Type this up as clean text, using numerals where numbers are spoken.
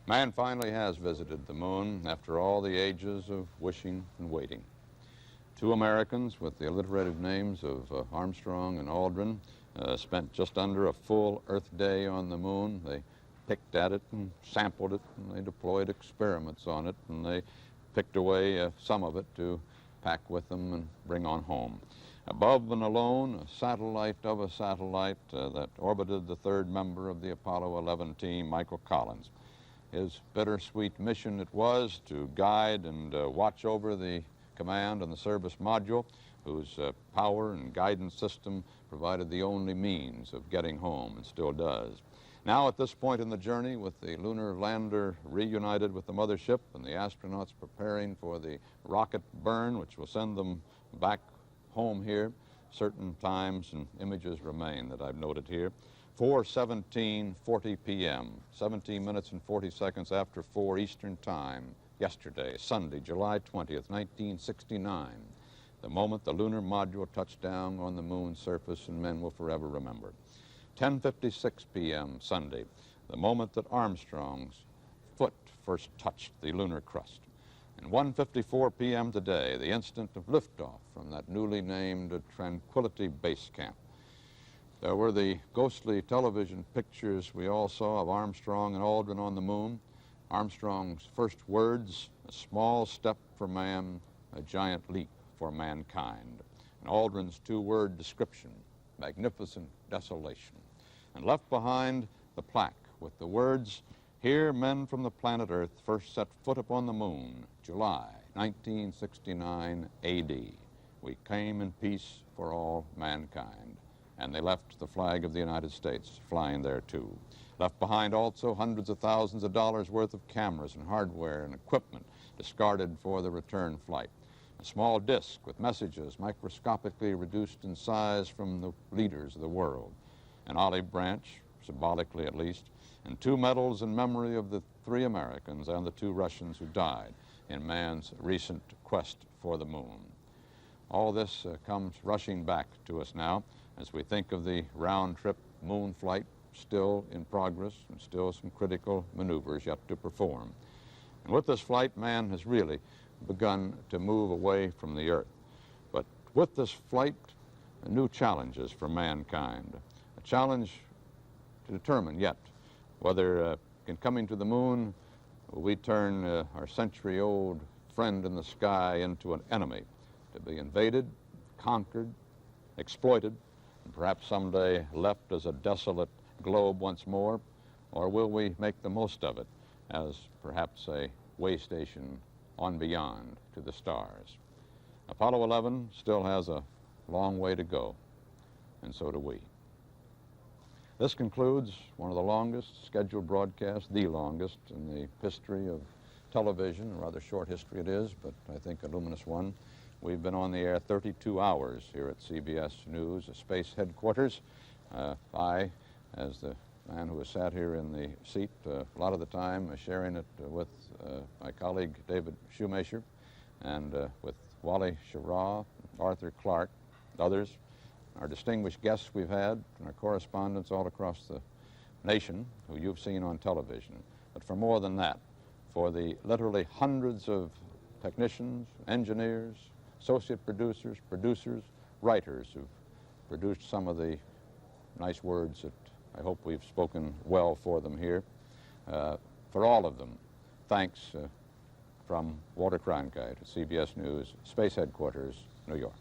Man finally has visited the moon after all the ages of wishing and waiting. Two Americans with the alliterative names of Armstrong and Aldrin spent just under a full Earth day on the moon. They picked at it and sampled it, and they deployed experiments on it, and they picked away some of it to pack with them and bring on home. Above and alone, a satellite of a satellite that orbited the third member of the Apollo 11 team, Michael Collins. His bittersweet mission it was to guide and watch over the command and the service module, whose power and guidance system provided the only means of getting home, and still does. Now, at this point in the journey, with the lunar lander reunited with the mothership and the astronauts preparing for the rocket burn, which will send them back home here, certain times and images remain that I've noted here. 4:17:40 p.m., 17 minutes and 40 seconds after 4 Eastern Time, yesterday, Sunday, July 20th, 1969, the moment the lunar module touched down on the moon's surface, and men will forever remember. 10:56 p.m. Sunday, the moment that Armstrong's foot first touched the lunar crust. And 1:54 p.m. today, the instant of liftoff from that newly named Tranquility Base Camp. There were the ghostly television pictures we all saw of Armstrong and Aldrin on the moon. Armstrong's first words, a small step for man, a giant leap for mankind. And Aldrin's two-word description, magnificent desolation. And left behind, the plaque with the words, "Here men from the planet Earth first set foot upon the moon, July 1969 A.D. We came in peace for all mankind." And they left the flag of the United States flying there too. Left behind also hundreds of thousands of dollars worth of cameras and hardware and equipment discarded for the return flight. A small disc with messages microscopically reduced in size from the leaders of the world. An olive branch, symbolically at least, and 2 medals in memory of the 3 Americans and the 2 Russians who died in man's recent quest for the moon. All this comes rushing back to us now as we think of the round-trip moon flight still in progress and still some critical maneuvers yet to perform. And with this flight, man has really begun to move away from the Earth. But with this flight, new challenges for mankind. A challenge to determine yet whether in coming to the moon we turn our century-old friend in the sky into an enemy to be invaded, conquered, exploited, and perhaps someday left as a desolate globe once more, or will we make the most of it as perhaps a way station on beyond to the stars? Apollo 11 still has a long way to go, and so do we. This concludes one of the longest scheduled broadcasts, the longest in the history of television, a rather short history it is, but I think a luminous one. We've been on the air 32 hours here at CBS News, Space Headquarters. I, as the man who has sat here in the seat a lot of the time, sharing it with my colleague David Shoemaker, and with Wally Schirra, Arthur Clark, others, our distinguished guests we've had, and our correspondents all across the nation who you've seen on television. But for more than that, for the literally hundreds of technicians, engineers, associate producers, writers who've produced some of the nice words that I hope we've spoken well for them here. For all of them, thanks from Walter Cronkite at CBS News, Space Headquarters, New York.